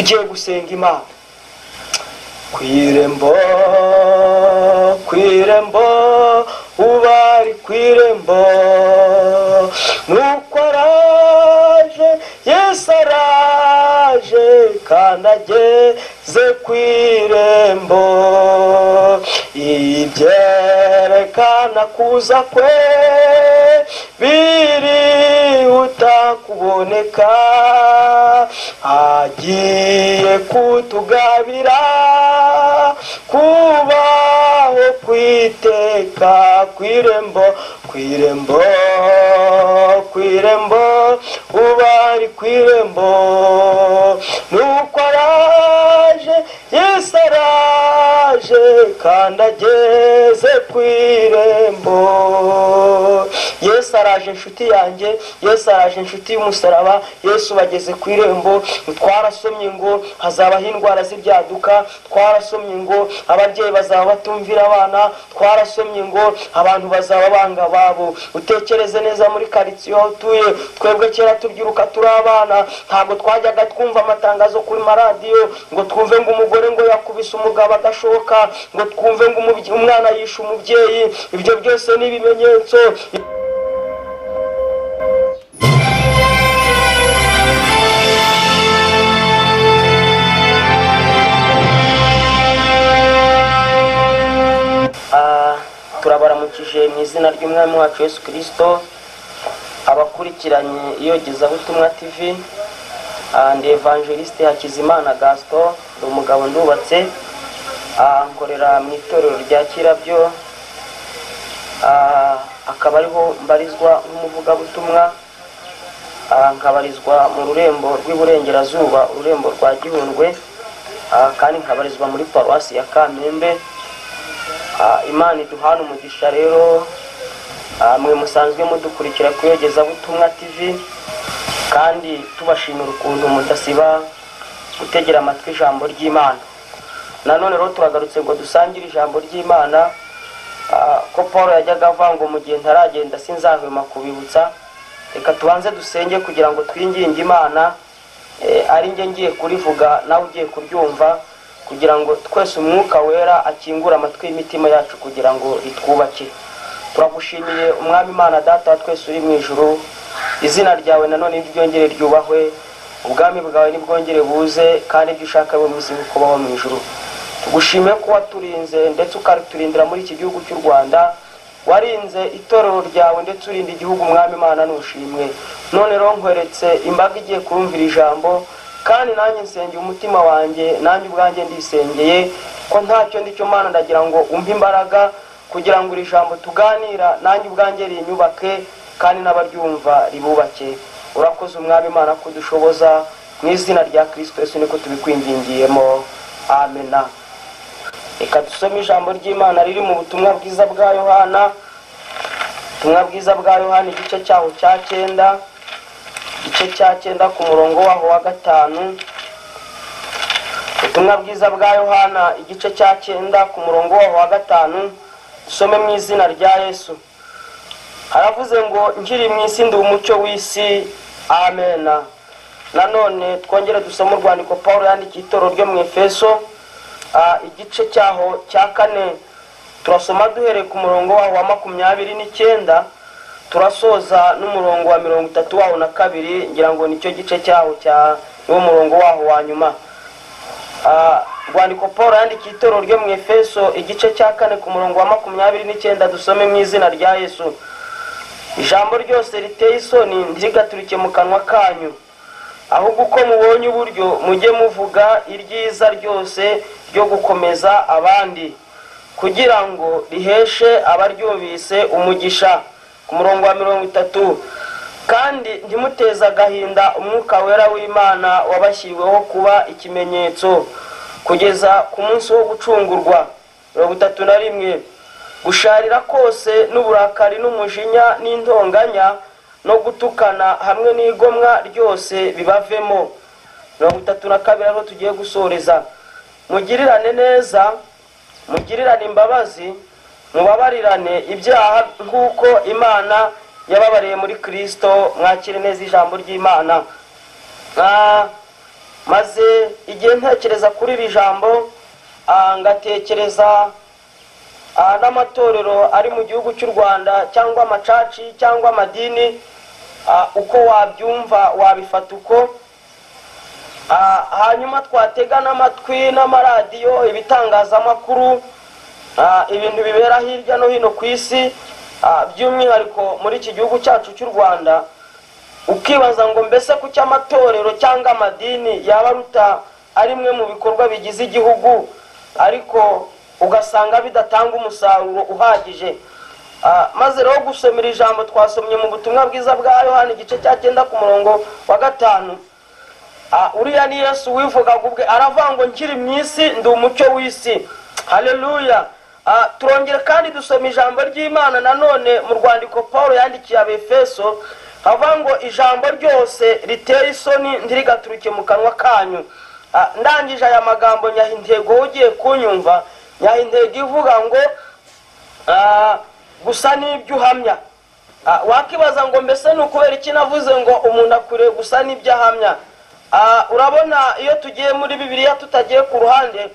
ugiye gusenga Imana. Kwirembo ubari kwirembo, nuko araje Yesu araje kandi ageze kwirembo, ibyerekana kuza kwe birihuta kuboneka, agiye kutugabira kubaho kwiteka. Kwirembo ubari kwirembo, nuko araje Yesu araje kandi ageze kwirembo. Yesu araje inshuti yanjye, Yesu araje inshuti y'umusaraba. Yesu bageze kwirembo. Twarasomye ngo hazabaho indwara z'ibyaduka, twarasomye ngo ababyeyi bazaba batumvira abana, twarasomye ngo abantu bazaba banga babo. Utekereze neza muri karitsiye aho utuye, twebwe kera tubyiruka turi abana ntabwo twajyaga twumva amatangazo kuri maradiyo ngo twumve ngo umugore ngo yakubise umugabo agashoka, ngo twumve ngo umwana yishe umubyeyi. Ibyo byose ni ibimenyetso. Turabaramukije mu izina ry'umwami wacu Yesu Kristo, abakurikiranye Iyogezabutumwa TV. Ndi Evangeliste Hakizimana Gaston, ndi umugabo ndubatse, nkorera mu itorero rya Kirabyo, akaba ariho mbarizwa nk'umuvugabutumwa, nkabarizwa mu rurembo rw'iburengerazuba, ururembo rwa Gihundwe, kandi nkabarizwa muri paruwasi ya Kamembe. Imana iduhana umugisha rero, mwe musanzwe mudukurikira ku Iyogezabutumwa TV, kandi tubashimira ukuntu mudasiba gutegera amatwi ijambo ry'Imana. Nanone rero turagarutse ngo dusangire ijambo ry'Imana, ko Paul yajyaga avuga ngo mu gihe ntaragenda sinzahwema kubibutsa. Reka tubanze dusenge kugira ngo twinginge Imana, ari nge ngiye kurivuga nawe ugiye kuryumva, kugira ngo twese umwuka wera akingura amatwi y'imitima yacu kugira ngo ritwubake. Turagushimiye umwami Imana Data wa twese uri mu ijuru, izina ryawe nanone ryongere ryubahwe, ubwami bwawe nibwongere buze, kandi ibyo ushaka bo mwisi kubaho mu ijuru. Tugushimiye ko waturinze ndetse ukariturindira muri iki gihugu cy'u Rwanda, warinze itorero ryawe ndetse urinda igihugu. umwami Imana nushimwe. None rero nkweretse imbaga igiye kurumvira ijambo, kandi nanjye nsengeye umutima wanjye, nanjye ubwanjye ndisengeye ko ntacyo ndicyo Mana, ndagira ngo umpe imbaraga kugira ngo iri jambo tuganira nanjye ubwanjye rinyubake, kandi n'abaryumva ribubake. Urakoze umwami Imana kudushoboza, mu izina rya Kristo Yesu niko tubikwingingiyemo, amena. Reka dusome ijambo ry'Imana riri mu butumwa bwiza bwa Yohana, ubutumwa bwiza bwa Yohana igice cyaho cya 9, igice cya 9 ku murongo waho wa 5. Ubutumwa bwiza bwa Yohana igice cya 9 ku murongo waho wa 5, dusome mu izina rya Yesu. Haravuze ngo nkiri mu isi ndi umucyo w'isi, amena. Nanone twongere dusome urwandiko Paulo yandikiye itorero ryo mu Efeso, igice cyaho cya 4, turasoma duhereye ku murongo waho wa 29, turasoza n'umurongo wa 32 waho na 2. ngira ngo nicyo gice cyaho cya niwo murongo waho wa nyuma. Urwandiko Paulo yandikiye itorero ryo mu Efeso igice cya 4 ku murongo wa 29, dusome mu izina rya Yesu. Ijambo ryose riteye isoni ntirigaturike mu kanwa kanyu, ahubwo uko mubonye uburyo mujye muvuga iryiza ryose ryo gukomeza abandi, kugira ngo riheshe abaryumvise umugisha. Ku murongo wa 30, kandi ntimuteze agahinda umwuka wera w'Imana wabashyiriweho kuba ikimenyetso kugeza ku munsi wo gucungurwa. 31, gusharira kose n'uburakari n'umujinya n'intonganya no gutukana hamwe n'igomwa ryose bibavemo. 32 aho tugiye gusoreza. Mugirirane neza, mugirirane imbabazi, mubabarirane ibyaha nk'uko Imana yababariye muri Kristo. Mwakire neza ijambo ry'Imana. maze igihe ntekereza kuri iri jambo ngatekereza n'amatorero ari mu gihugu cy'u Rwanda cyangwa amacaci cyangwa amadini, uko wabyumva wabifata uko. Hanyuma twatega n'amatwi n'amaradiyo, ibitangazamakuru, ibintu bibera hirya no hino ku isi, by'umwihariko muri iki gihugu cyacu cy'u Rwanda, ukibaza ngo mbese ku cy'amatorero cyangwa amadini yaba aruta ari mwe mu bikorwa bigize igihugu, ariko ugasanga bidatanga umusaruro uhagije. Maze rero gusomera ijambo twasomye mu butumwa bwiza bwa Yohana igice cya 9 ku murongo wa 5. Uriya ni Yesu wivugaga ubwe, aravuga ngo nkiri mu isi ndi umucyo w'isi. Haleluya. Turongera kandi dusoma ijambo ry'Imana nanone mu rwandiko Paulo yandikiye Abefeso, avuga ngo ijambo ryose riteye isoni ntirigaturuke mu kanwa kanyu. Ndangije aya magambo nyahintego ugiye kunyumva, nyahintego ivuga ngo gusa n'ibyo uhamya. Wakibaza ngo mbese n'ukubera iki navuze ngo umuntu akwiriye gusa n'ibyo ahamya. Urabona iyo tugiye muri Bibiliya tutagiye ku ruhande,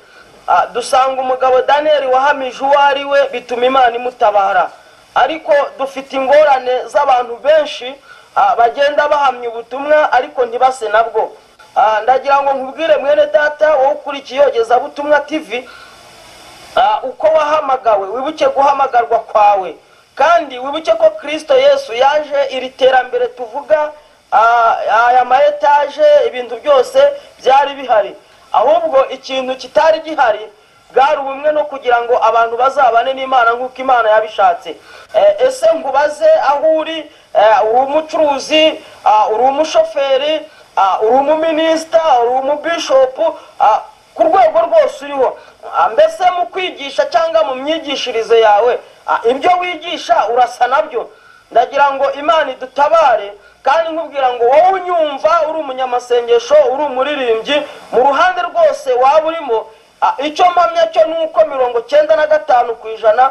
dusanga umugabo Daniel wahamije uwo ari we bituma Imana imutabara. Ariko dufite ingorane z'abantu benshi bagenda bahamya ubutumwa ariko ntibase nabwo. Ndagira ngo nkubwire mwene data wowe ukurikiye Iyogezabutumwa TV, uko wahamagawe wibuke guhamagarwa kwawe, kandi wibuke ko Kristo Yesu yaje iri terambere tuvuga, aya maetaje ibintu byose byari bihari, ahubwo ikintu kitari gihari bwari ubumwe no kugira ngo abantu bazabane n'Imana nk'uko Imana yabishatse. Ese ngubaze aho uri umucuruzi, uri umushoferi, uri umuminisita, uri umubishopu, ku rwego rwose uriho, mbese mu kwigisha cyangwa mu myigishirize yawe ibyo wigisha urasa nabyo. Ndagira ngo Imana idutabare, kandi nkubwira ngo wowe unyumva uri umunyamasengesho, uri umuririmbyi, mu ruhande rwose waba urimo, icyo mpamya cyo nuko 95%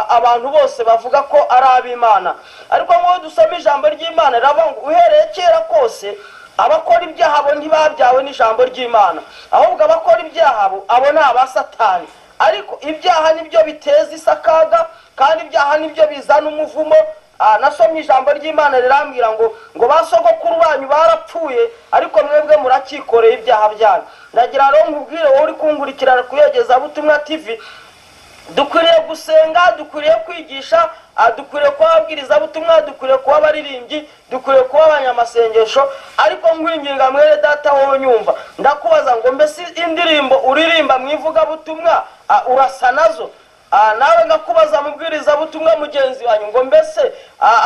abantu bose bavuga ko ari ab'Imana. Ariko ngo dusome ijambo ry'Imana riravuga ngo uhereye kera kose abakora ibyaha bo ntibabyawe n'ijambo ry'Imana, ahubwo abakora ibyaha abo ni abasatani. Ariko ibyaha nibyo biteza isakaga, kandi ibyaha nibyo bizana umuvumo. Nasomye ijambo ry'Imana rirambwira ngo basogokuru banyu barapfuye, ariko mwebwe murakikoreye ibyaha byanyu. Ndagira rero nkubwire wowe uri kungurikirana ku Iyogezabutumwa TV, dukwiriye gusenga, dukwiriye kwigisha, dukwiriye kuba ababwirizabutumwa, dukwiriye kuba abaririmbyi, dukwiriye kuba abanyamasengesho. Ariko nkwinginga mwene data wowe nyumva, ndakubaza ngo mbese indirimbo uririmba mu ivugabutumwa urasa nazo? Nawe ngakubaza mubwirizabutumwa mugenzi wanyu ngo mbese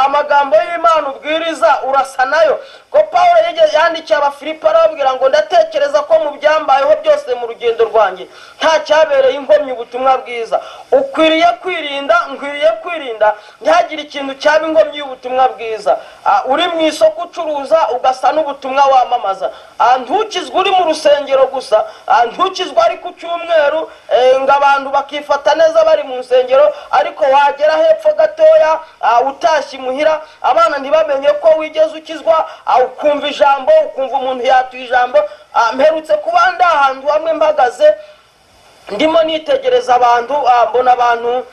amagambo y'Imana ubwiriza urasa nayo? Ko Paulo yandikiye Abafilipi arababwira ngo ndatekereza ko mu byambayeho byose mu rugendo rwanjye nta cyabereye inkomyi ubutumwa bwiza. Ukwiriye kwirinda, nkwiriye kwirinda ntihagire ikintu cyaba inkomyi y'ubutumwa bwiza. Uri mu isoko ucuruza ugasa n'ubutumwa wamamaza. Ntukizwe uri mu rusengero gusa, ntukizwe ari ku cyumweru ngo abantu bakifata neza bari mu nsengero, ariko wagera hepfo gatoya utashye muhira abana ntibamenye ko wigeze ukizwa, ukumva ijambo, ukumva umuntu yatuye ijambo. Mperutse kuba ndahantu hamwe mpagaze ndimo nitegereza abantu, mbona abantu,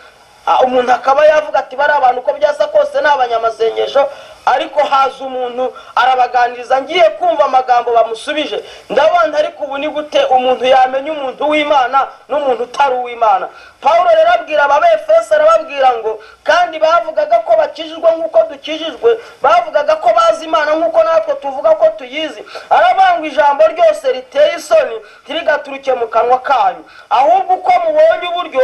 umuntu akaba yavuga ati bari abantu ko byasa kose n'abanyamasengesho, ariko haza umuntu arabaganiriza, ngiye kumva amagambo bamusubije ndabona ariko ubu ni gute umuntu yamenya umuntu w'Imana n'umuntu utari uw'Imana. Paulo rero abwira Abefeso arababwira ngo kandi bavugaga ko bakijijwe nk'uko dukijijwe, bavugaga ko bazi Imana nk'uko natwe tuvuga ko tuyizi. Arabanga ijambo ryose riteye isoni ntirigaturuke mu kanwa kanyu, ahubwo uko mubonye uburyo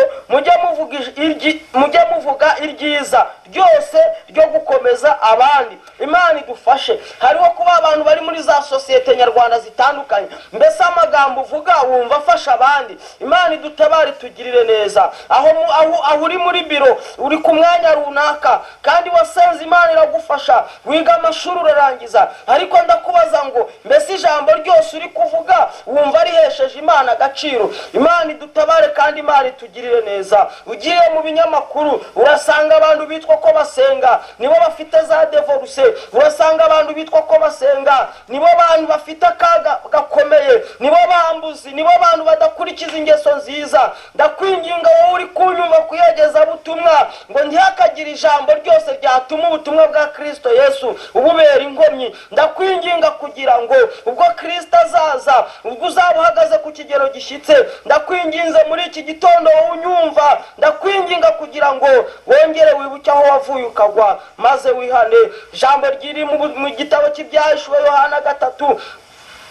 mujye muvuga iryiza ryose ryo gukomeza abandi. Imana idufashe. Hariho kuba abantu bari muri za sosiyete nyarwanda zitandukanye, mbese amagambo uvuga wumva afasha abandi. Imana idutabare tugirire neza. Aho uri muri biro, uri ku mwanya runaka, kandi wasenze Imana iragufasha, wiga amashuri urarangiza, ariko ndakubaza ngo mbese ijambo ryose uri kuvuga wumva ari twatesheje Imana agaciro. Imana idutabare kandi Imana itugirire neza. Ugiye mu binyamakuru urasanga abantu bitwa ko basenga nibo bafite za divorce, urasanga abantu bitwa ko basenga nibo bantu bafite akaga gakomeye, nibo bambuzi, nibo bantu badakurikiza ingeso nziza. Ndakwinginga wowe uri kunyuma kuyegeza butumwa ngo ntihakagira ijambo ryose ryatuma ubutumwa bwa Kristo Yesu ububera inkomyi. Ndakwinginga kugira ngo ubwo Kristo azaza, ubwo uzaba uhagaze ku kigero gishyitse, ndakwinginze muri iki gitondo wowe unyumva, ndakwinginga kugira ngo wongere wibuke aho wavuye ukagwa maze wihane. Ijambo ryiri mu gitabo cy'Ibyahishuwe Yohana 3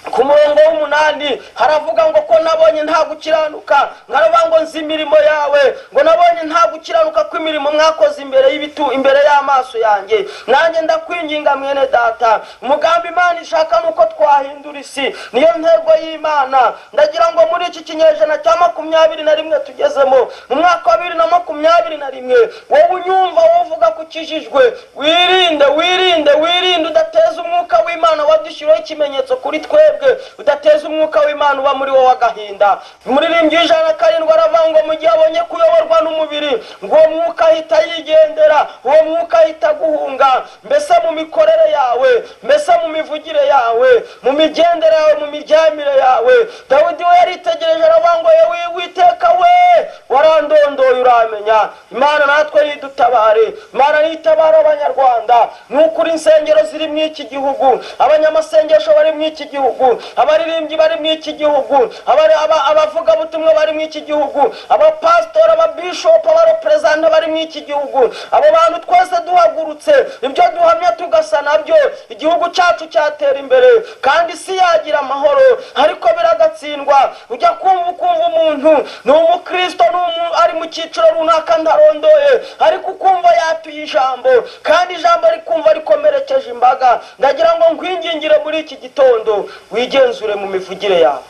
ku murongo w'8 haravuga ngo ko nabonye nta gukiranuka, nkaravuga ngo nzi imirimo yawe, ngo nabonye nta gukiranuka kw'imirimo mwakoze imbere y'ibitu, imbere y'amaso yanjye. Nanjye ndakwinginga mwene data, umugambi Imana ishaka nuko twahindura isi, niyo ntego y'Imana. Ndagira ngo muri iki kinyejana cya 21 tugezemo, mu mwaka wa 2021, wowe unyumva wovuga kukijijwe, wirinde udateza umwuka w'Imana wadushyiraho ikimenyetso kuri twebwe, udateza umwuka w'Imana uba muri wowe agahinda. Umuririmbyi 107 aravuga ngo mu gihe abonye kuyoborwa n'umubiri, ngo uwo mwuka ahita yigendera, uwo mwuka ahita guhunga, mbese mu mikorere yawe, mbese mu mivugire yawe, mu migendere yawe, mu miryamire yawe. Dawidi we yaritegereje aravuga ngo yewe Uwiteka we warandondoye uramenya. Imana natwe yidutabare, Imana nitabara abanyarwanda. Nukuri insengero ziri mu iki gihugu, abanyamasengesho bari mu iki gihugu, abaririmbyi bari mu iki gihugu, abavuga butumwa bari mu iki gihugu, abapastor, ababishop, abarepresentante bari mu iki gihugu. Abo bantu twese duhagurutse ibyo duhamya tugasa nabyo, igihugu cyacu cyatera imbere kandi isi yagira amahoro. Ariko biragatsindwa, ujya kumva umuntu ni umukristo ari mu cyiciro runaka ndarondoye, ariko ukumva yatuye ijambo kandi ijambo rikumva rikomerekeje imbaga. Ndagira ngo nkwingingire muri iki gitondo wigenzure mu mivugire yawe,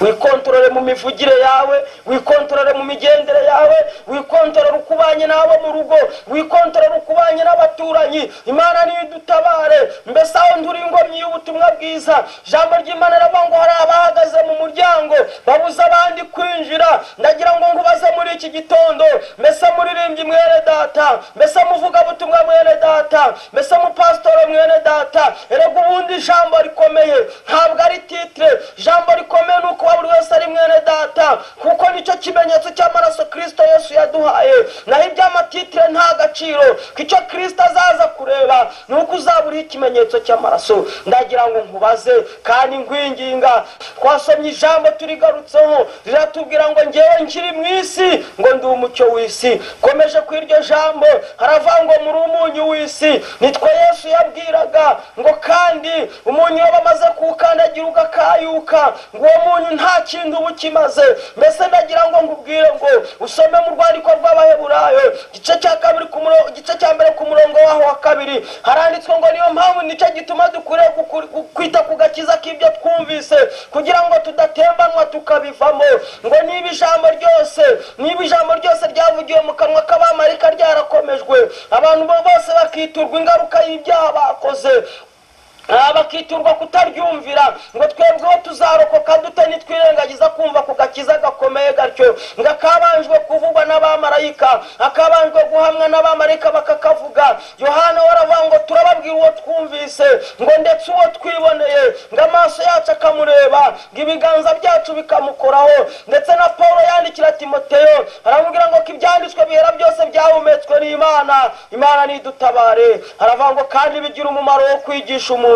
wikontorore mu mivugire yawe, wikontorore mu migendere yawe, wikontorore ukubanye n'abo mu rugo, wikontorore ukubanye n'abaturanyi. Imana nidutabare, mbese aho nduri ingomyi y'ubutumwa bwiza. Ijambo ry'Imana riravuga ngo hari abahagaze mu muryango babuza abandi kwinjira. Ndagira ngo ngubaze muri iki gitondo, mbese muririmbyi mwene data, mbese muvuga butumwa mwene data, mbese mupastor mwene data, erega ubundi ijambo rikomeye ntabwo ari titre. Ijambo rikomeye nuko buri wese ari mwene data, kuko nicyo kimenyetso cy'amaraso Kristo Yesu yaduhaye. Naho iby'amatitire nta gaciro, kicyo Kristo azaza kureba nuko uzabura ikimenyetso cy'amaraso. Ndagira ngo nkubaze kandi ngwinginga, twasomye ijambo turigarutseho riratubwira ngo ngewe nkiri mu isi ngo ndi umucyo w'isi. Komeje ku iryo jambo haravuga ngo muri umunyu w'isi, nitwe Yesu yabwiraga ngo kandi umunyu bamaze kuwukandagira ugakayuka, ngo uwo munyu nta kintu uba ukimaze. Mbese ndagira ngo ngubwire ngo usome mu rwandiko rw'Abaheburayo igice cya mbere ku murongo waho wa 2 haranditswe ngo niyo mpamvu nicyo gituma dukwiriye kwita ku gakiza k'ibyo twumvise, kugira ngo tudatembanwa tukabivamo. Ngo niba ijambo ryose ryavugiwe mu kanwa k'abamarayika ryarakomejwe, abantu bose bakiturwa ingaruka y'ibyaha bakoze, bakiturwa kutaryumvira, ngo twebweho tuzarokoka dute nitwirengagiza kumva ku gakiza gakomeye gatyo. Ngo akabanjwe kuvugwa n'abamarayika, akabanjwe guhamwa n'abamarayika bakakavuga. Yohana waravuga ngo turababwira uwo twumvise, ngo ndetse uwo twiboneye, ngo amaso yacu akamureba, ngo ibiganza byacu bikamukoraho. Ndetse na Paulo yandikira Timoteyo aramubwira ngo ibyanditswe bihera byose byahumetswe n'Imana. Imana nidutabare. Aravuga ngo kandi bigira umumaro wo kwigisha umuntu.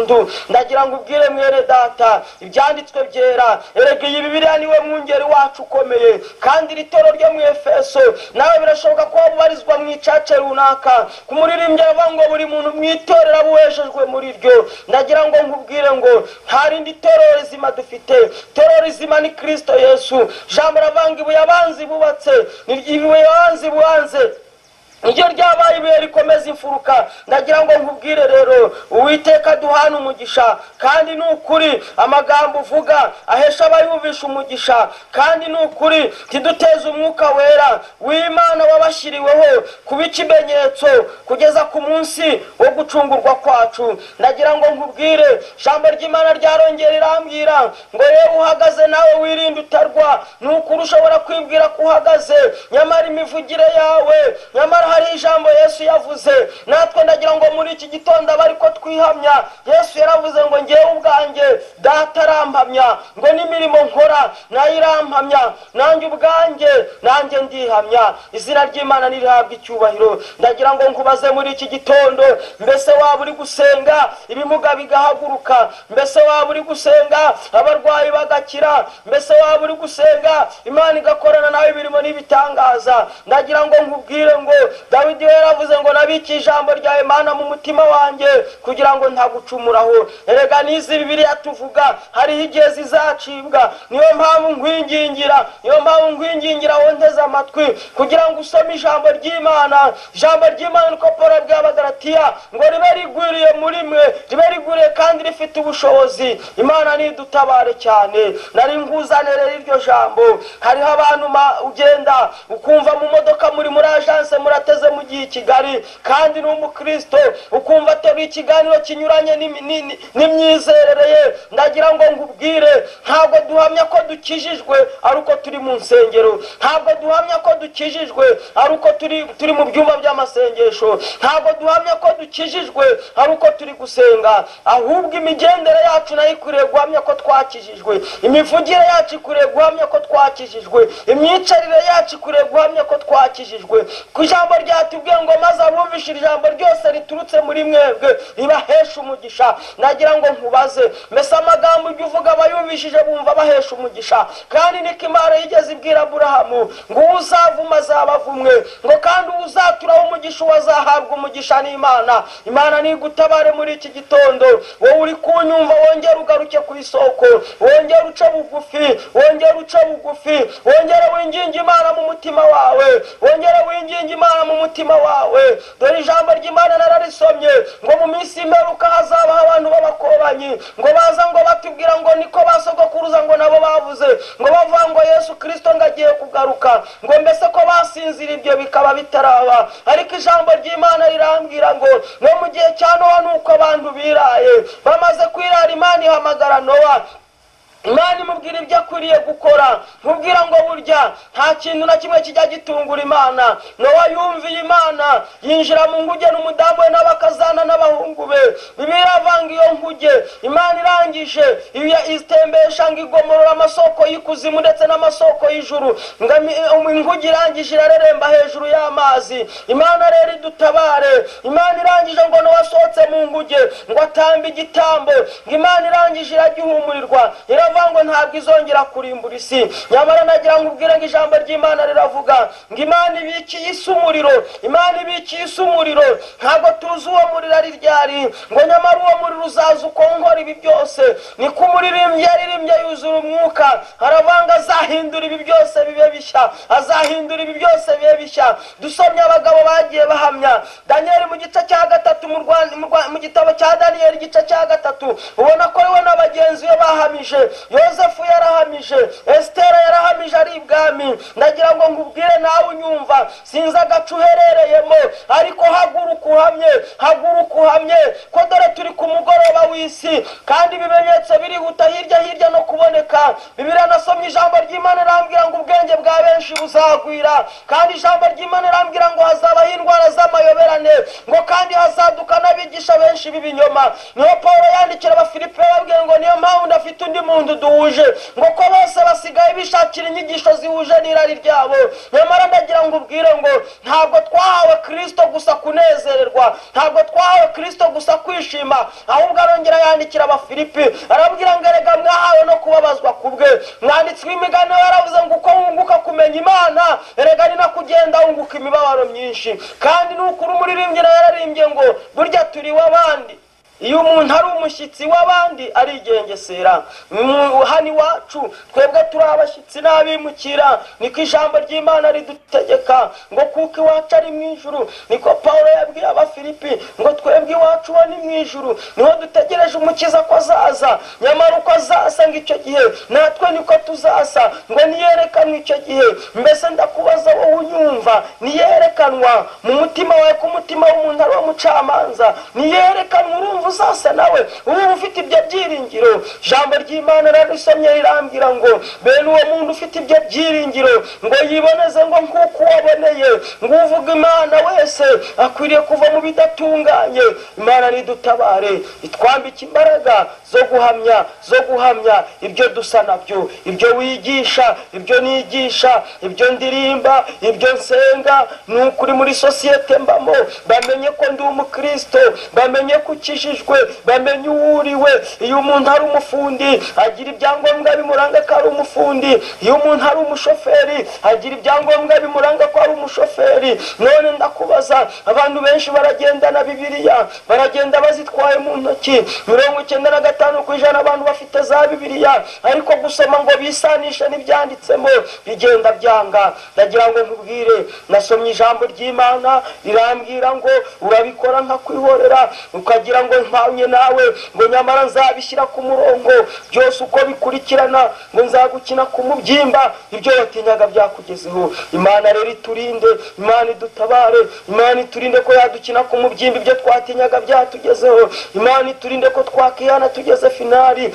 Ndagira ngo ubwire mwene data, ibyanditswe byera, erega iyi Bibiliya niwe mwungeri wacu ukomeye. Kandi ritoro ryo mu Efeso nawe birashoboka ko wabubarizwa mu icace runaka. Ku muririmbyi aravuga ngo buri muntu mwitorera buhejejwe muri ryo. Ndagira ngo nkubwire ngo nta rindi torero rizima dufite, torero rizima ni Kristo Yesu. Jambo ravangi buyabanzi bubatse, ni ibuye abanzi buanze iryo ryabaye ibuye rikomeza imfuruka. Ndagira ngo nkubwire rero, Uwiteka duhana umugisha, kandi ni ukuri amagambo uvuga ahesha abayumvisha umugisha, kandi ni ukuri tiduteze umwuka wera w'Imana wabashyiriweho kuba ikimenyetso kugeza ku munsi wo gucungurwa kwacu. Ndagira ngo nkubwire, ijambo ry'Imana ryarongera rirambwira ngo yewe uhagaze nawe wirinde utarwa. Ni ukuri ushobora kwibwira ko uhagaze, nyamara imivugire yawe, nyamara hari ijambo Yesu yavuze. Natwe ndagira ngo muri iki gitondo aba ariko twihamya. Yesu yaravuze ngo ngewe ubwanjye Data arampamya, ngo n'imirimo nkora nayo irampamya, nanjye ubwanjye nanjye ndihamya. Izina ry'Imana nirihabwa icyubahiro. Ndagira ngo nkubaze muri iki gitondo, mbese waba uri gusenga ibimuga bigahaguruka? Mbese waba uri gusenga abarwayi bagakira? Mbese waba uri gusenga Imana igakorana nawe ibirimo n'ibitangaza? Ndagira ngo nkubwire ngo Dawidi yaravuze ngo nabiki ijambo rya Imana mu mutima wanjye kugira ngo ntagucumuraho. Erega n'izi Bibiliya tuvuga hariho igihe zizacibwa. Niyo mpamvu nkwingingira wonteze amatwi kugira ngo usome ijambo ry'Imana. Ijambo ry'Imana niko Pawulo yabwiye Abagalatiya ngo ribe rigwiriye muri mwe, ribe rigwiriye kandi rifite ubushobozi. Imana nidutabare cyane. Nari nkuzanire iryo jambo. Hariho abantu ugenda ukumva mu modoka muri agence murateze mugiye i Kigali, kandi ni umukristo, ukumva atari ikiganiro kinyuranye n'imyizerere ye. Ndagira ngo nkubwire, ntabwo duhamya ko dukijijwe ari uko turi mu nsengero. Ntabwo duhamya ko dukijijwe ari uko turi mu byumba by'amasengesho. Ntabwo duhamya ko dukijijwe ari uko turi gusenga. Ahubwo imigendere yacu nayo ikwiriye guhamya ko twakijijwe. Imivugire yacu ikwiriye guhamya ko twakijijwe. Imyicarire yacu ikwiriye guhamya ko twakijijwe. Ku ijambo ryatubwiye ngo maze abumvishe ijambo ryose riturutse muri mwebwe ribahesha umugisha. Nagira ngo nkubaze, mbese amagambo ibyo uvuga abayumvishije bumva bahesha umugisha? Kandi niko Imana yigeze ibwira Aburahamu ngo uzavuma azabavumwe, ngo kandi uzaturaho umugisha wazahabwa umugisha n'Imana. Imana nigutabare muri iki gitondo. Wowe uri kunyumva, wongere ugaruke ku isoko, wongere uce bugufi, wongere winginge Imana mu mutima wawe, Dore ijambo ry'Imana nararisomye ngo mu minsi y'imperuka hazabaho abantu b'abakobanyi, ngo baza ngo batubwira ngo niko basogokuruza ngo nabo bavuze, ngo bavuga ngo Yesu Kristo ngo agiye kugaruka, ngo mbese ko basinzira ibyo bikaba bitaraba. Ariko ijambo ry'Imana rirambwira ngo no mu gihe cya Nowa nuko abantu biraye, bamaze kwirara Imana ihamagara Nowa. Imana imubwira ibyo akwiriye gukora. Mubwira ngo burya nta kintu na kimwe kijya gitungura Imana. Nowa yumviye Imana, yinjira mu nguge n'umudamu we n'abakazana n'abahungu be. Bibiliya avanga iyo nguge. Imana irangije itembesha ngo igomorora amasoko y'ikuzimu ndetse n'amasoko y'ijuru. Inguge irangije irareremba hejuru y'amazi. Imana rero idutabare. Imana irangije ngo Nowa asohotse mu nguge ngo atambe igitambo. Imana irangije iragihumurirwa. Ngo ntabwo izongera kurimbura isi. Nyamara nagira ngo ubwire ngo ijambo ry'Imana riravuga ngo Imana ibikiye isi umuriro. Ntabwo tuzi uwo muriro ari ryari, ngo nyamara uwo muriro uzaza ukongora ibi byose. Niko umuririmbyi yaririmbye yuzura umwuka, aravanga azahindura ibi byose bibe bishya. Dusomye abagabo bagiye bahamya. Daniel mu gice cya 3 mu gitabo cya Daniel igice cya 3 ubona ko we n'abagenzi be bahamije. Yosefu yarahamije, Estera yarahamije ari ibwami. Ndagira ngo nkubwire nawe unyumva, sinzi agace uherereyemo, ariko haguruka uhamye ko dore turi ku mugoroba w'isi, kandi ibimenyetso birihuta hirya no kuboneka. Bibiliya nasomye ijambo ry'Imana irambwira ngo ubwenge bwa benshi buzagwira, kandi ijambo ry'Imana irambwira ngo hazabaho indwara z'amayoberane, ngo kandi hazaduka n'abigisha benshi b'ibinyoma. Niyo Pawulo yandikira Abafilipi yababwiye ngo niyo mpamvu ndafite undi muntu duhuje, ngo ko bose basigaye bishakira inyigisho zihuje n'irari ryabo. Nyamara ndagira ngo ubwire ngo ntabwo twahawe Kristo gusa kunezererwa, ntabwo twahawe Kristo gusa kwishima, ahubwo arongera yandikira Abafilipi arabwira ngo erega mwahawe no kubabazwa kubwe. Mwanditsi w'imigani yaravuze ngo uko wunguka kumenya Imana, erega ni no kugenda wunguka imibabaro myinshi. Kandi n'ukuri umuririmbyi yararimbye ngo burya turi w'abandi iyo umuntu ari umushyitsi w'abandi arigengesera. Hano iwacu twebwe turi abashyitsi n'abimukira, niko ijambo ry'Imana ridutegeka ngo kuko iwacu ari mu ijuru. Niko Pawulo yabwiye Abafilipi ngo twebwe iwacu ho ni mu ijuru, niho dutegereje umukiza ko azaza. Nyamara uko azaza ngo icyo gihe natwe niko tuzaza, ngo niyerekanwe icyo gihe. Mbese ndakubaza wowe unyumva, niyerekanwa mu mutima wawe ko umutima w'umuntu ari umucamanza? Niyerekanwa urumva uzasa nawe, urumva ufite ibyo byiringiro? Ijambo ry'Imana rarisomye rirambwira ngo bene uwo muntu ufite ibyo byiringiro ngo yiboneze ngo nk'uko waboneye, ngo uvuga Imana wese akwiriye kuva mu bidatunganye. Imana nidutabare, itwambike imbaraga zo guhamya ibyo dusa nabyo, ibyo wigisha, ibyo nigisha, ibyo ndirimba, ibyo nsenga. Ni ukuri muri sosiyete mbamo bamenye ko ndi umukristo, bamenye ko ukijijwe, bamenye uwuriwe. Iyo umuntu ari umufundi agira ibyangombwa bimuranga ko ari umufundi, iyo umuntu ari umushoferi agira ibyangombwa bimuranga ko ari umushoferi. None ndakubaza, abantu benshi baragenda na Bibiliya, baragenda bazitwaye mu ntoki, 95% abantu bafite za Bibiliya, ariko gusoma ngo bisanishe n'ibyanditsemo bigenda byanga. Ndagira ngo nkubwire, nasomye ijambo ry'Imana rirambwira ngo urabikora nka kwihorera, ukagira ngo mpanye nawe, ngo nyamara nzabishyira ku murongo byose uko bikurikirana, ngo nzagukina ku mubyimba ibyo watinyaga byakugezeho. Imana rero iturinde, Imana idutabare, Imana iturinde ko yadukina ku mubyimba ibyo twatinyaga byatugezeho. Imana iturinde ko twakihana tugeze finali.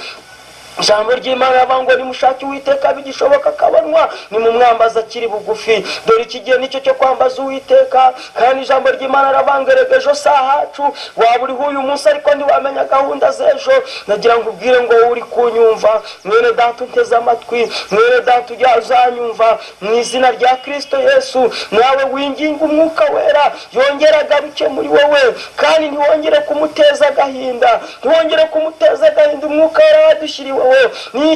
Ijambo ry'Imana yavango nimushake Uwiteka bigishoboka akabonwa, nimumwambaza akiri bugufi. Dore iki gihe nicyo cyo kwambaza Uwiteka, kandi ijambo ry'Imana ravangerega ejo sahacu waba uriho uyu munsi ariko ntiwamenya gahunda z'ejo. Nagira ngo ubwire ngo uri kunyumva, mwene data unteze amatwi, mwene data ujya uzanyumva, mu izina rya Kristo Yesu nawe winginga Umwuka Wera yongera agaruke muri wowe, kandi ntiwongere kumuteza agahinda, ntiwongere kumuteza agahinda. Umwuka Wera wadushyiriwe ni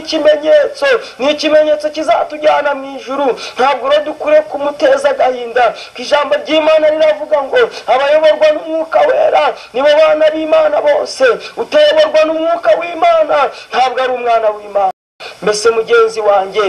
ikimenyetso kizatujyana mu ijuru. Ntabwo rero dukwiye kumuteza agahinda. Ijambo ry'Imana riravuga ngo abayoborwa n'Umwuka Wera nibo bana b'Imana bose. Utayoborwa n'Umwuka w'Imana ntabwo ari umwana w'Imana. Mbese mugenzi wanjye,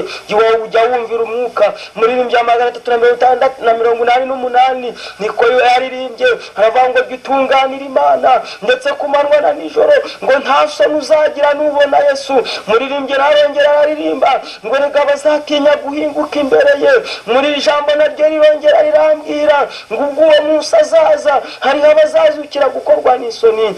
ujya wumvira umwuka. Muririmbyi 388 niko yaririmbye, aravuga ngo utunganira Imana ndetse ku manywa na nijoro, ngo nta soni uzagira nubona Yesu. Muririmbyi arongera aririmba ngo rega bazatinya guhinguka imbere ye. Muri ijambo naryo rirongera rirambwira ngo ubwo uwo munsi azaza hariho abazazukira gukorwa n'isoni.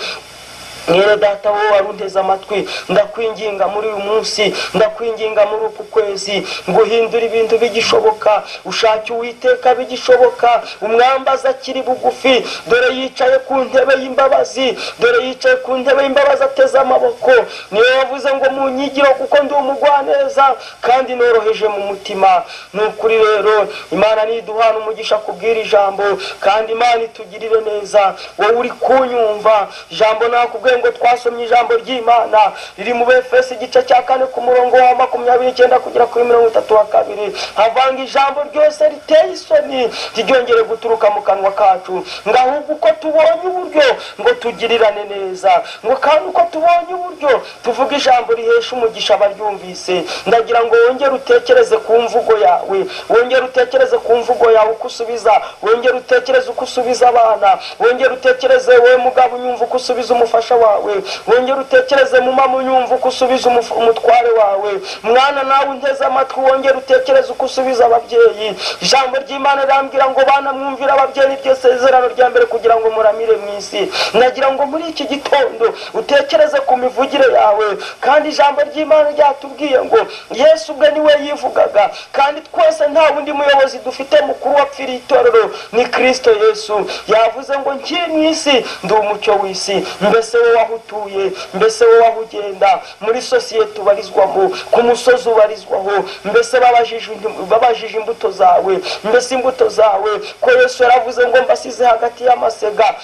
Mwene data wowe warunteze amatwi, ndakwinginga muri uyu munsi, ndakwinginga muri uku kwezi ngo uhindure ibintu bigishoboka, ushake Uwiteka bigishoboka, umwambaza akiri bugufi. Dore yicaye ku ntebe y'imbabazi, dore yicaye ku ntebe y'imbabazi ateze amaboko. Niyo yavuze ngo munyigiro kuko ndi umugwaneza kandi noroheje mu mutima. Ni ukuri rero Imana niduhana umugisha kubwira ijambo, kandi Imana itugirire neza. Wowe uri kunyumva, ijambo nakubwiye ngo twasomye ijambo ry'Imana riri mu Efeso igice cya 4 ku murongo wa 29 kugera kuri 32. Havanga ijambo ryose riteye isoni ryongere guturuka mu kanwa kacu, ngahubwo uko tubonye uburyo ngo tugirirane neza, ngo kandi uko tubonye uburyo tuvuga ijambo rihesha umugisha abaryumvise. Ndagira ngo wongere utekereze ku mvugo yawe, wongere utekereze ku mvugo yawe uko usubiza, wongere utekereze uko usubiza abana, wongere utekereze wowe mugabo unyumva uko usubiza umufasha wawe, wongere utekereze mu mama unyumva uko usubiza umutware wawe. Mwana nawe unteze amatwi, wongere utekereze uko usubiza ababyeyi. Ijambo ry'Imana rambwira ngo bana mwumvira ababyeyi iryo sezerano rya mbere kugira ngo muramire mu isi. Nagira ngo muri iki gitondo utekereze ku mivugire yawe, kandi ijambo ry'Imana ryatubwiye ngo Yesu ubwe niwe yivugaga, kandi twese nta wundi muyobozi dufite mukuru wapfiriye itorero ni Kristo Yesu. Yavuze ngo nkiri mu isi ndi umucyo w'isi. Mbese wowe aho utuye, mbese wowe aho ugenda, muri sosiyete ubarizwamo, ku musozi ubarizwaho, mbese babajije imbuto zawe, mbese imbuto zawe ko Yesu yaravuze ngo mbasize hagati y'amasega.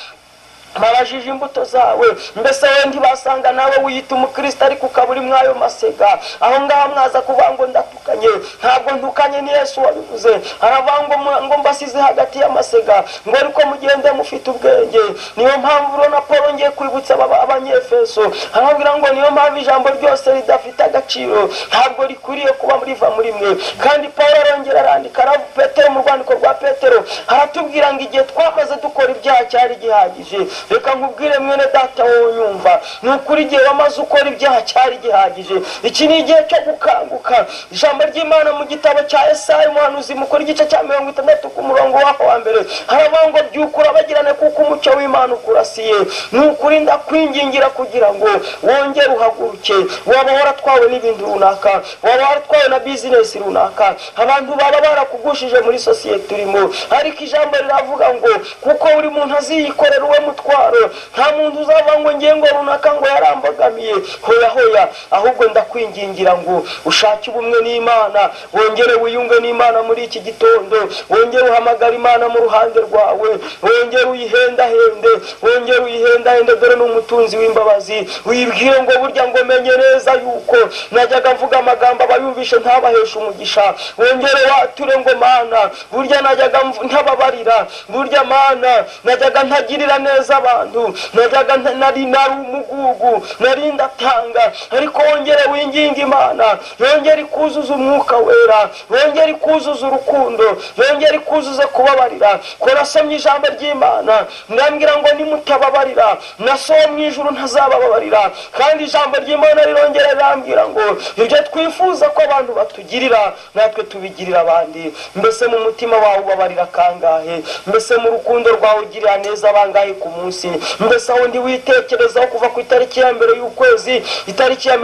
Mabajije imbuto zawe, mbese wendi basanga nawe wiyita umukristo ariko ukaburi mwayo masega. Aho ngaho mwaza kuvuga ngo ndatukanye, ntukanye, ntabwo ntukanye ni Yesu wabivuze. Aravuga ngo mbasize hagati y'amasega, ngo ariko mugende mufite ubwenge. Niyo mpamvu rero na Paulo ngiye kwibutsa abanyefeso, arababwira ngo niyo mpamvu ijambo ryose ridafite agaciro ntabwo rikwiriye kuba riva muri mwe. Kandi Paulo arongera arandika, Petero mu rwandiko rwa Petero aratubwira ngo igihe twamaze dukora ibyaha cyari gihagije. Reka nkubwire mwene data wowe unyumva, ni ukuri igihe wamaze ukora ibyaha cyari gihagije. Iki ni igihe cyo gukanguka. Ijambo ry'Imana mu gitabo cya Yesaya umuhanuzi mukuru igice cya 60 ku murongo wa mbere haravuga ngo byukura bagirane kuko umucyo w'Imana ukurasiye. Ni ukuri ndakwingingira kugira ngo wongere uhaguruke. Waba waratwawe n'ibintu runaka, waba waratwawe na business runaka, abantu baba barakugushije muri sosiyete turimo, ariko ijambo riravuga ngo kuko buri muntu aziyikorera uwe mutwaro, nta muntu uzava ngo ngengo runaka ngo yarambagamiye. Hoya ahubwo ndakwingingira ngo ushake ubumwe n'Imana, wongere wiyunge n'Imana muri iki gitondo, wongere uhamagara Imana mu ruhande rwawe, wongere uyihendahende, wongere uyihendahende, dore n'umutunzi w'imbabazi. Wibwire ngo burya ngo menye neza yuko najyaga mvuga amagambo abayumvishe ntabahesha umugisha. Wongere wature ngo Mana burya najyaga ntababarira, burya Mana najyaga ntagirira neza abantu, najyaga nari umugugu, nari ndatanga. Ariko wongere winginga Imana, yongere ikuzuza umwuka wera, yongere ikuzuza urukundo, yongere ikuzuza kubabarira. Ko nasomye ijambo ry'Imana ndambwira ngo nimutababarira na so mu ijuru ntazababarira. Kandi ijambo ry'Imana rirongera rirambwira ngo ibyo twifuza ko abantu batugirira natwe tubigirira abandi. Mbese mu mutima wawe ubabarira kangahe? Mbese mu rukundo rwawe ugirira neza bangahe ku munsi? Mbese aho ndi witekerezaho kuva ku itariki ya mbere y'ukwezi, itariki ya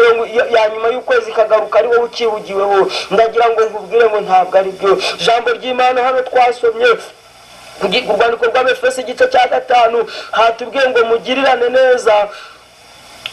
nyuma y'ukwezi kagaruka ari wowe ukihugiweho? Ndagira ngo nkubwire ngo ntabwo ari byo. Ijambo ry'Imana hano twasomye ku rwandiko rw'Abefeso igice cya 5 hatubwiye ngo mugirirane neza,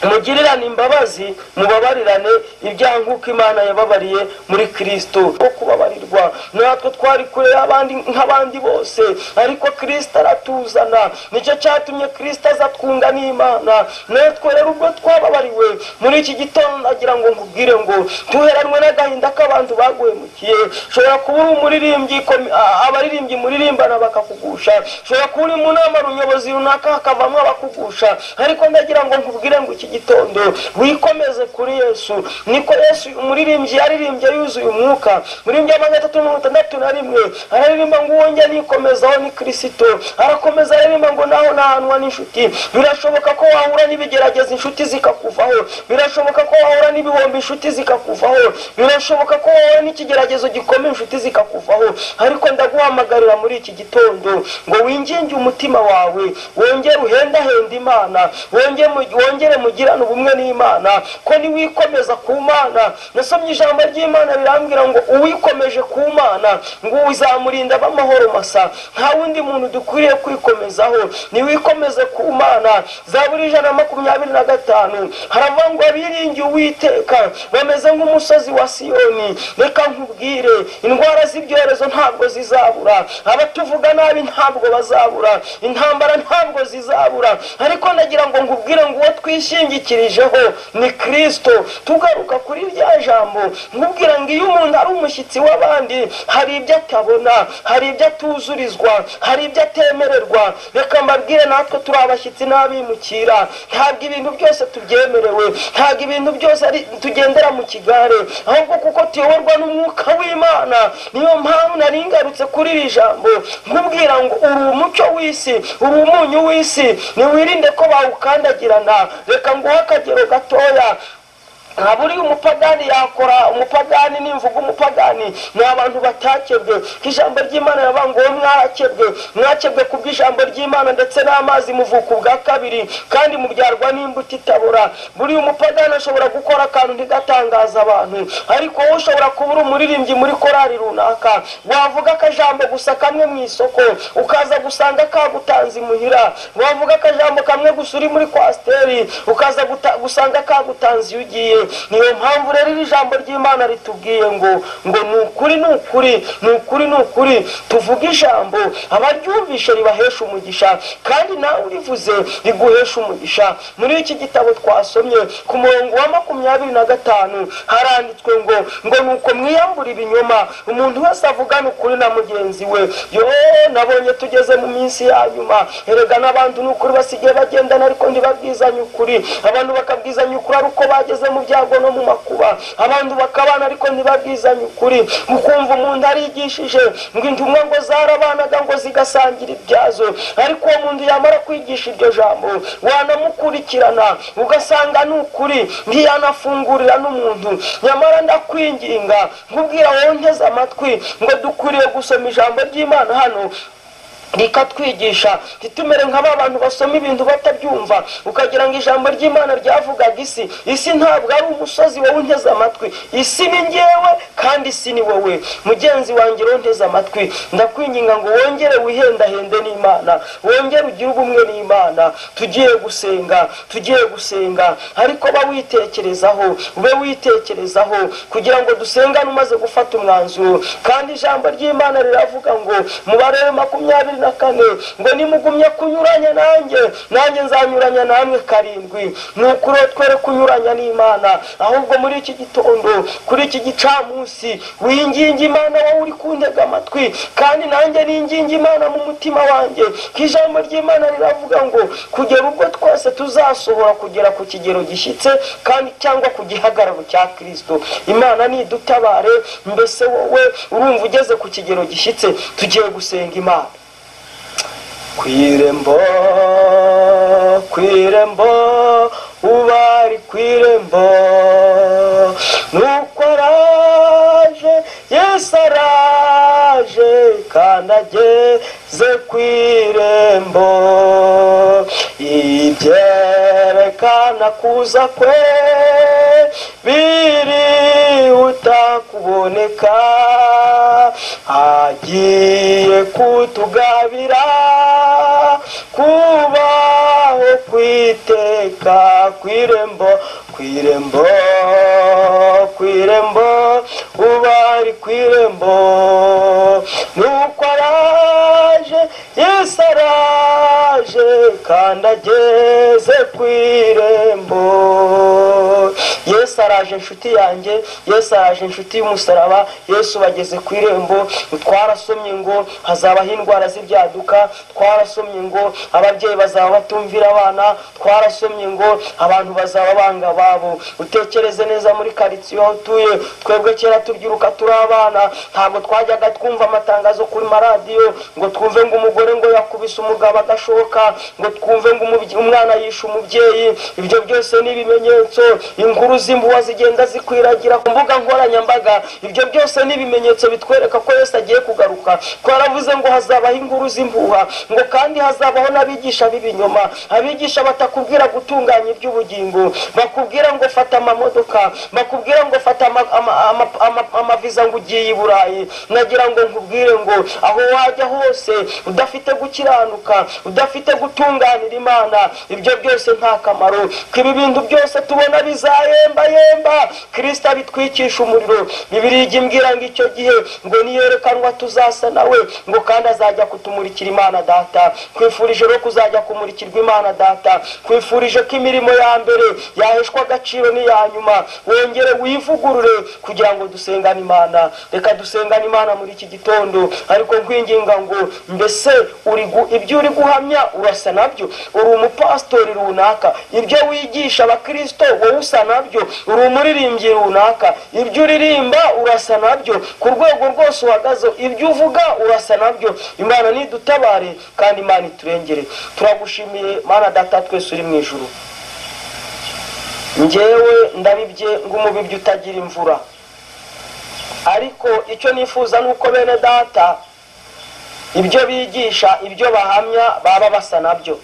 mugirirane imbabazi, mubabarirane ibyaha nk'uko Imana yababariye muri Kristo. Ko kubabarirwa natwe twari kure y'abandi nk'abandi bose, ariko Kristo aratuzana. Nicyo cyatumye Kristo aza twunga n'Imana. Natwe rero ubwo twababariwe muri iki gitondo nagira ngo nkubwire ngo tuheranwe n'agahinda k'abantu baguhemukiye. Shobora kuba uri umuririmbyi, abaririmbyi muririmbana bakakugusha. Shobora kuba uri mu nama runyobozi runaka hakavamo abakugusha. Ariko ndagira ngo nkubwire ngo gitondo wikomeze kuri Yesu. Niko Yesu umuririmbyi yaririmbye yuzuye umwuka. Muri Mbya 3:61 araririmba ngo wonge nikomezaho ni Kristo. Arakomeza aririmba ngo naho nahanwa n'inshuti. Birashoboka ko wahura n'ibigerageza inshuti zikakuvaho, birashoboka ko wahura n'ibihombo inshuti zikakuvaho, birashoboka ko wahura n'ikigeragezo gikomeye inshuti zikakuvaho. Ariko ndaguhamagarira muri iki gitondo ngo winginge umutima wawe, wongere uhendahenda Imana, wongere mugirana ubumwe n'Imana. Ko niwikomeza ku Mana, nasomye ijambo ry'Imana rirambwira ngo uwikomeje ku Mana ngo uzamurinda ab'amahoro masa. Nta wundi muntu dukwiriye kwikomezaho, niwikomeze ku Mana. Zaburi 125 haravuga ngo abiringiye Uwiteka bameze nk'umusozi wa Siyoni. Reka nkubwire, indwara z'ibyorezo ntabwo zizabura, abatuvuga nabi ntabwo bazabura, intambara ntabwo zizabura. Ariko nagira ngo nkubwire ngo uwo twishingikirijeho ni Kristo. Tugaruka kuri rya jambo nkubwira ngo iyo umuntu ari umushyitsi w'abandi hari ibyo atabona, hari ibyo atuzurizwa, hari ibyo atemererwa. Reka mbabwire natwe turi abashyitsi n'abimukira. Ntabwo ibintu byose tubyemerewe, ntabwo ibintu byose ari tugendera mu kigare, ahubwo kuko tuyoborwa n'umwuka w'Imana. Niyo mpamvu nari ngarutse kuri iri jambo nkubwira ngo uri umucyo w'isi, uri umunyu w'isi, niwirinde ko bawukandagirana. Reka nguhe akagero gatoya. Buri umupagani yakora, umupagani nimvuga umupagani ni abantu batakebwe. Ijambo ry'Imana yabango mwakebwe kubw'ijambo ry'Imana ndetse n'amazi muvuka ubwa kabiri kandi mubyarwa n'imbuto itabura. Buri umupagani ashobora gukora akantu ntigatangaza abantu, ariko wowe ushobora kuba uri umuririmbyi muri korari runaka, wavuga akajambo gusa kamwe mu isoko ukaza gusanga kagutanze imuhira, wavuga akajambo kamwe gusa uri muri kwasteri ukaza gusanga kagutanze iyo ugiye. niyo mpamvu rero iri jambo ry'Imana ritubwiye ngo ni ukuri tuvuga ijambo abaryumvishe ribahesha umugisha, kandi nawe urivuze riguhesha umugisha. muri iki gitabo twasomye ku murongo wa 25 haranditswe ngo nuko mwiyambura ibinyoma, umuntu wese avugana ukuri na mugenzi we. Nabonye tugeze mu minsi ya nyuma, erega n'abantu n'ukuri basigaye bagendana ariko ntibabwizanye ukuri. Abantu bakabwizanya ukuri ari uko bageze mu byago no mu makuba, abantu bakabana ariko ntibabwizanye ukuri. Ukumva umuntu arigishije ngo intumwa ngo zarabanaga ngo zigasangira ibyazo, ariko uwo muntu yamara kwigisha iryo jambo wanamukurikirana ugasanga ni ukuri, ntiyanafungurira n'umuntu. Nyamara ndakwinginga nkubwira wowe nteze amatwi ngo dukwiriye gusoma ijambo ry'Imana hano rikatwigisha, ntitumere nk'aba bantu basoma ibintu batabyumva ukagira ngo ijambo ry'Imana ryavugaga isi ntabwo ari umusozi wowe unteze amatwi, isi ni njyewe kandi isi ni wowe. mugenzi wanjye unteze amatwi, ndakwinginga ngo wongere wihendahende n'Imana, wongere ugire ubumwe n'Imana. tugiye gusenga ariko ube witekerezaho kugira ngo dusengane umaze gufata umwanzuro. kandi ijambo ry'Imana riravuga ngo mubare 24 ngo nimugumye kunyuranya nanjye nzanyuranya namwe 7. nuko twere kunyuranya n'Imana, ahubwo muri iki gitondo kuri iki gicamunsi winginga Imana wowe uri kuntega amatwi, kandi nanjye ninginga Imana mu mutima wanjye. Ijambo ry'Imana riravuga ngo kugera ubwo twese tuzasohora kugera ku kigero gishyitse kandi cyangwa ku gihagararo cya Kristo. Imana nidutabare. mbese wowe urumva ugeze ku kigero gishyitse? tugiye gusenga Imana. kwirembo ubari kwirembo, nuko araje Yesu araje kandi ageze kwirembo. ibyerekana kuza kwe birihuta kuboneka, agiye kutugabira kubaho kwiteka. kwirembo ubari kwirembo, nuko araje Yesu araje kandi ageze kwirembo. Yesu araje inshuti yanjye, Yesu araje inshuti y'umusaraba. Yesu bageze kwirembo. twarasomye ngo hazabaho indwara z'ibyaduka, twarasomye ngo ababyeyi bazaba batumvira abana, twarasomye ngo abantu bazaba banga babo. utekereze neza muri karitsiye aho utuye, twebwe kera tubyiruka turi abana ntabwo twajyaga twumva amatangazo kuri maradiyo ngo twumve ngo umugore ngo yakubise umugabo agashoka, ngo twumve ngo umwana yishe umubyeyi. ibyo byose ni ibimenyetso. inkuru z'imbuwa zigenda zikwiragira ku mbuga nkoranyambaga, ibyo byose ni ibimenyetso bitwereka ko Yesu agiye kugaruka. twaravuze ngo hazabaho inkuru z'imbuha, ngo kandi hazabaho n'abigisha b'ibinyoma, abigisha batakubwira gutunganya iby'ubugingo, bakubwira ngo fata amamodoka, bakubwira ngo fata amaviza ngo ugiye i Burayi. nagira ngo nkubwire ngo aho wajya hose udafite gukiranuka, udafite gutunganira Imana, ibyo byose nta kamaro. ibi bintu byose tubona bizayemba Kristo abitwikisha umuriro. Bibiliya ijya imbwira ngo icyo gihe ngo niyerekanwa tuzasa nawe, ngo kandi azajya kutumurikira Imana Data. kwifurije rero kuzajya kumurikirwa Imana Data, kwifurije ko imirimo ya mbere yaheshwa agaciro n'iya nyuma. wongere wivugurure kugira ngo dusengane Imana. reka dusengane Imana muri iki gitondo, ariko nkwinginga ngo mbese ibyo uri guhamya urasa nabyo? uri umupastori runaka, ibyo wigisha abakristo wowe usa nabyo? uri umuririmbyi runaka, ibyo uririmba urasa nabyo? ku rwego rwose uhagaze, ibyo uvuga urasa nabyo? Imana nidutabare kandi Imana iturengere. turagushimiye Mana Data twese uri mu ijuru. njyewe ndabibye ng'umubibyi utagira imvura, ariko icyo nifuza nuko bene Data ibyo bigisha, ibyo bahamya baba basa nabyo,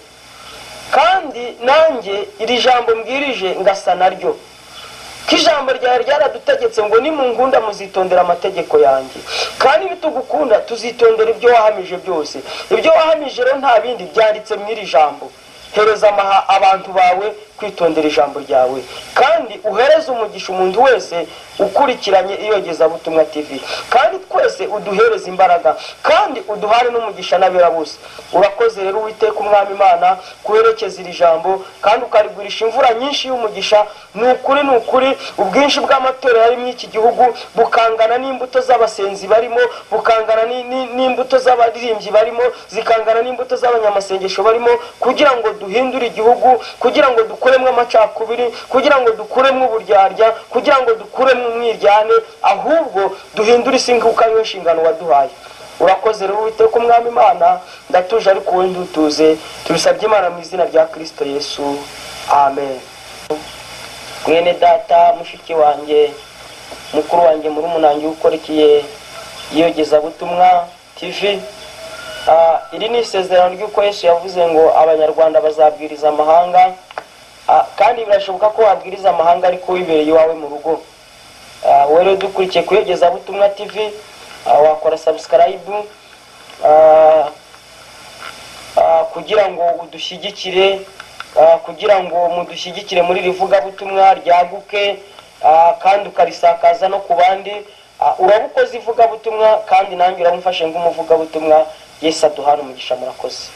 kandi nanjye iri jambo mbwirije ngasa naryo. ko ijambo ryawe ryaradutegetse ngo nimunkunda muzitondera amategeko yanjye, kandi nitugukunda tuzitondera ibyo wahamije byose. ibyo wahamije rero nta bindi byanditse mu iri jambo. hereza abantu bawe kwitondera ijambo ryawe, kandi uhereze umugisha umuntu wese ukurikiranye iyogezabutumwa TV, kandi twese uduhereze imbaraga, kandi uduhane n'umugisha n'abera bose. Urakoze rero Uwiteka Umwami Imana kuherekeza iri jambo kandi ukarigurisha imvura nyinshi y'umugisha. Ni ukuri ubwinshi bw'amatorero ari muri iki gihugu bukangana n'imbuto z'abasenzi barimo, bukangana n'imbuto z'abaririmbyi barimo, zikangana n'imbuto z'abanyamasengesho barimo, kugira ngo duhindure igihugu, kugira ngo dukuremo amacakubiri, kugira ngo dukuremo uburyarya, kugira ngo dukuremo umwiryane, ahubwo duhindure isinguka y'inshingano waduhaye. Urakoze rero Uwiteka Umwami Imana, ndatuje ariko wowe ndutuze, tubisabye Imana mu izina rya Kristo Yesu, amen. Mwene data, mushiki wanjye, mukuru wanjye, murumuna wanjye ukurikiye iyogezabutumwa TV, iri ni isezerano ry'uko Yesu yavuze ngo abanyarwanda bazabwiriza amahanga, kandi birashoboka ko wabwiriza amahanga ariko wibereye iwawe mu rugo. Wowe rero dukurikiye ku iyogezabutumwa TV, wakora subscribe kugira ngo udushyigikire, kugira ngo mudushyigikire muri rivugabutumwa ryaguke, kandi ukarisakaza no ku bandi. Urabukoze ivugabutumwa kandi nanjye uramufashe nk'umuvugabutumwa. Yesu aduhane umugisha. Murakoze.